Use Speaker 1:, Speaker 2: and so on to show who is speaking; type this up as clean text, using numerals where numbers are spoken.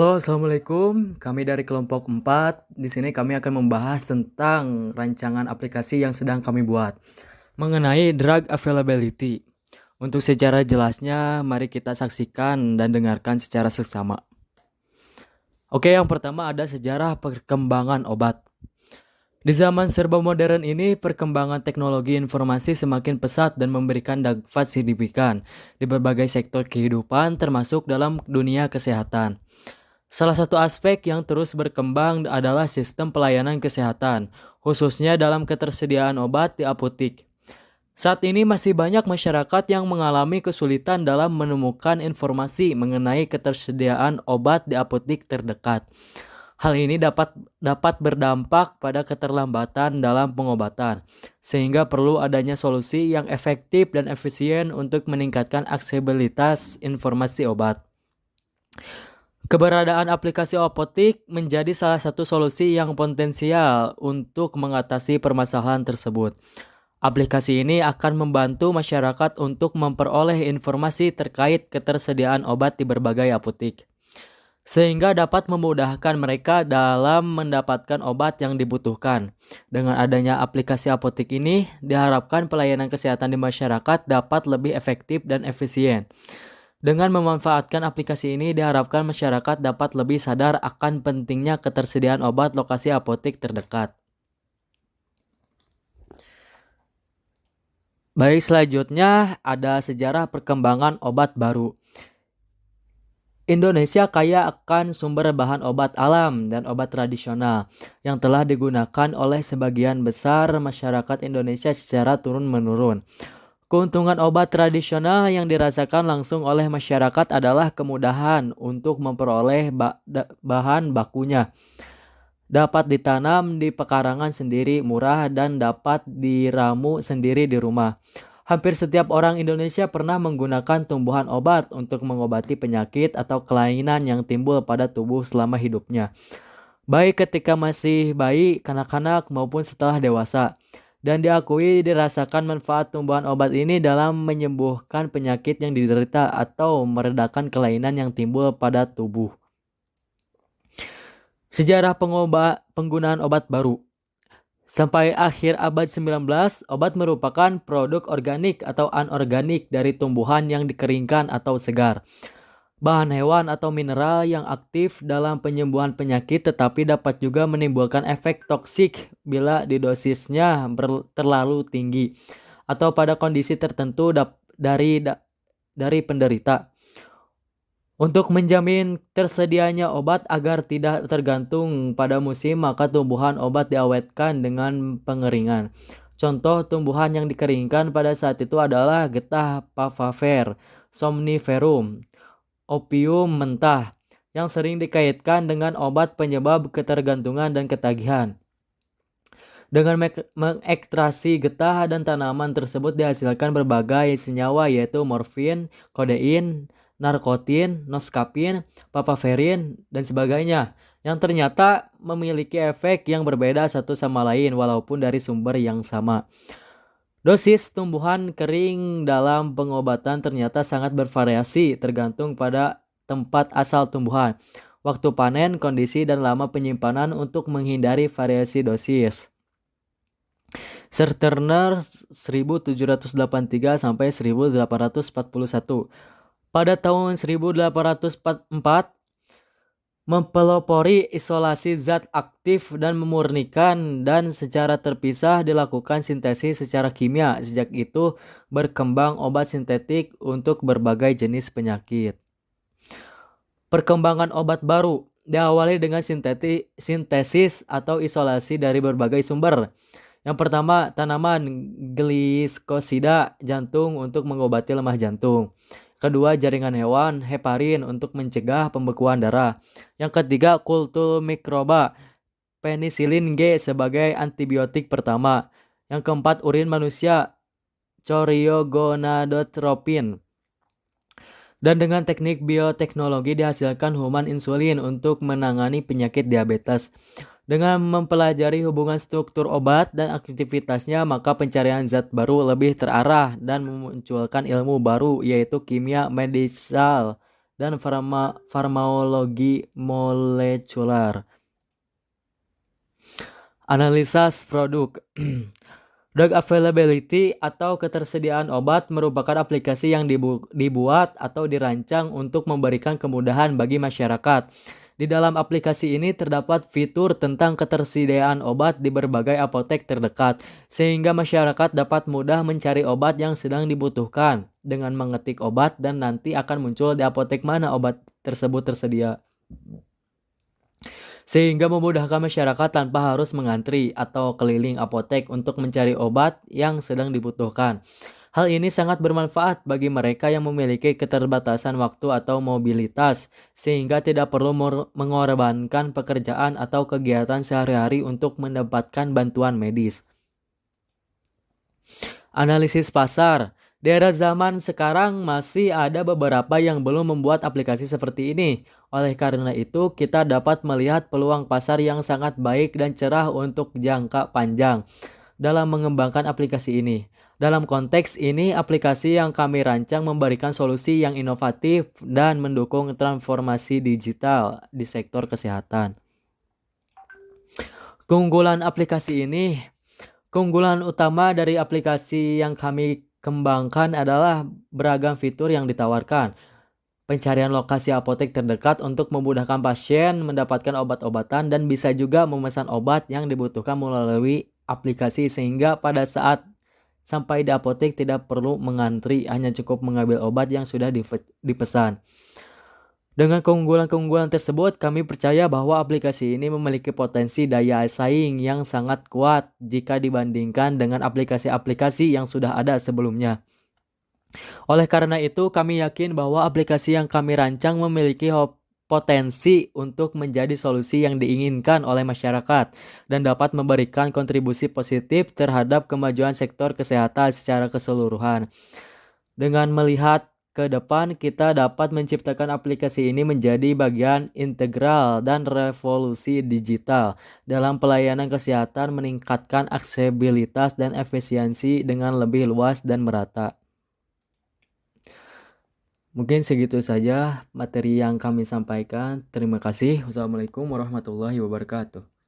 Speaker 1: Halo, Assalamualaikum. Kami dari kelompok 4. Di sini kami akan membahas tentang rancangan aplikasi yang sedang kami buat mengenai drug availability. Untuk secara jelasnya, mari kita saksikan dan dengarkan secara seksama. Oke, yang pertama ada sejarah perkembangan obat. Di zaman serba modern ini, perkembangan teknologi informasi semakin pesat dan memberikan dampak signifikan di berbagai sektor kehidupan, termasuk dalam dunia kesehatan. Salah satu aspek yang terus berkembang adalah sistem pelayanan kesehatan, khususnya dalam ketersediaan obat di apotik. Saat ini masih banyak masyarakat yang mengalami kesulitan dalam menemukan informasi mengenai ketersediaan obat di apotik terdekat. Hal ini dapat berdampak pada keterlambatan dalam pengobatan, sehingga perlu adanya solusi yang efektif dan efisien untuk meningkatkan aksesibilitas informasi obat. Keberadaan aplikasi apotik menjadi salah satu solusi yang potensial untuk mengatasi permasalahan tersebut. Aplikasi ini akan membantu masyarakat untuk memperoleh informasi terkait ketersediaan obat di berbagai apotik, sehingga dapat memudahkan mereka dalam mendapatkan obat yang dibutuhkan. Dengan adanya aplikasi apotik ini, diharapkan pelayanan kesehatan di masyarakat dapat lebih efektif dan efisien. Dengan memanfaatkan aplikasi ini, diharapkan masyarakat dapat lebih sadar akan pentingnya ketersediaan obat lokasi apotik terdekat. Baik, selanjutnya ada sejarah perkembangan obat baru. Indonesia kaya akan sumber bahan obat alam dan obat tradisional yang telah digunakan oleh sebagian besar masyarakat Indonesia secara turun-menurun. Keuntungan obat tradisional yang dirasakan langsung oleh masyarakat adalah kemudahan untuk memperoleh bahan bakunya. Dapat ditanam di pekarangan sendiri, murah, dan dapat diramu sendiri di rumah. Hampir setiap orang Indonesia pernah menggunakan tumbuhan obat untuk mengobati penyakit atau kelainan yang timbul pada tubuh selama hidupnya, baik ketika masih bayi, kanak-kanak, maupun setelah dewasa. Dan diakui dirasakan manfaat tumbuhan obat ini dalam menyembuhkan penyakit yang diderita atau meredakan kelainan yang timbul pada tubuh. Sejarah penggunaan obat baru. Sampai akhir abad 19, obat merupakan produk organik atau anorganik dari tumbuhan yang dikeringkan atau segar. Bahan hewan atau mineral yang aktif dalam penyembuhan penyakit, tetapi dapat juga menimbulkan efek toksik bila dosisnya terlalu tinggi atau pada kondisi tertentu dari penderita. Untuk menjamin tersedianya obat agar tidak tergantung pada musim, maka tumbuhan obat diawetkan dengan pengeringan. Contoh tumbuhan yang dikeringkan pada saat itu adalah getah papaver, somniferum, opium mentah, yang sering dikaitkan dengan obat penyebab ketergantungan dan ketagihan. Dengan mengekstrasi getah dan tanaman tersebut dihasilkan berbagai senyawa, yaitu morfin, kodein, narkotin, noskapin, papaverin, dan sebagainya, yang ternyata memiliki efek yang berbeda satu sama lain walaupun dari sumber yang sama. Dosis tumbuhan kering dalam pengobatan ternyata sangat bervariasi tergantung pada tempat asal tumbuhan, waktu panen, kondisi, dan lama penyimpanan untuk menghindari variasi dosis. Sir Turner 1783 sampai 1841. Pada tahun 1804 mempelopori isolasi zat aktif dan memurnikan, dan secara terpisah dilakukan sintesis secara kimia. Sejak itu berkembang obat sintetik untuk berbagai jenis penyakit. Perkembangan obat baru diawali dengan sintesis atau isolasi dari berbagai sumber. Yang pertama, tanaman gliskosida jantung untuk mengobati lemah jantung. Kedua, jaringan hewan, heparin untuk mencegah pembekuan darah. Yang ketiga, kultur mikroba, penisilin G sebagai antibiotik pertama. Yang keempat, urin manusia, choriogonadotropin. Dan dengan teknik bioteknologi dihasilkan human insulin untuk menangani penyakit diabetes. Dengan mempelajari hubungan struktur obat dan aktivitasnya, maka pencarian zat baru lebih terarah dan memunculkan ilmu baru, yaitu kimia dan farmakologi molekuler. Analisa produk. Drug availability atau ketersediaan obat merupakan aplikasi yang dibuat atau dirancang untuk memberikan kemudahan bagi masyarakat. Di dalam aplikasi ini terdapat fitur tentang ketersediaan obat di berbagai apotek terdekat, sehingga masyarakat dapat mudah mencari obat yang sedang dibutuhkan dengan mengetik obat dan nanti akan muncul di apotek mana obat tersebut tersedia. Sehingga memudahkan masyarakat tanpa harus mengantri atau keliling apotek untuk mencari obat yang sedang dibutuhkan. Hal ini sangat bermanfaat bagi mereka yang memiliki keterbatasan waktu atau mobilitas, sehingga tidak perlu mengorbankan pekerjaan atau kegiatan sehari-hari untuk mendapatkan bantuan medis. Analisis pasar. Di era zaman sekarang masih ada beberapa yang belum membuat aplikasi seperti ini. Oleh karena itu, kita dapat melihat peluang pasar yang sangat baik dan cerah untuk jangka panjang dalam mengembangkan aplikasi ini. Dalam konteks ini, aplikasi yang kami rancang memberikan solusi yang inovatif dan mendukung transformasi digital di sektor kesehatan. Keunggulan aplikasi ini. Keunggulan utama dari aplikasi yang kami kembangkan adalah beragam fitur yang ditawarkan. Pencarian lokasi apotek terdekat untuk memudahkan pasien mendapatkan obat-obatan dan bisa juga memesan obat yang dibutuhkan melalui aplikasi sehingga pada saat sampai di apotek tidak perlu mengantri, hanya cukup mengambil obat yang sudah dipesan. Dengan keunggulan-keunggulan tersebut, kami percaya bahwa aplikasi ini memiliki potensi daya saing yang sangat kuat jika dibandingkan dengan aplikasi-aplikasi yang sudah ada sebelumnya. Oleh karena itu, kami yakin bahwa aplikasi yang kami rancang memiliki potensi untuk menjadi solusi yang diinginkan oleh masyarakat dan dapat memberikan kontribusi positif terhadap kemajuan sektor kesehatan secara keseluruhan. Dengan melihat ke depan, kita dapat menciptakan aplikasi ini menjadi bagian integral dan revolusi digital dalam pelayanan kesehatan, meningkatkan aksesibilitas dan efisiensi dengan lebih luas dan merata. Mungkin segitu saja materi yang kami sampaikan. Terima kasih. Wassalamualaikum warahmatullahi wabarakatuh.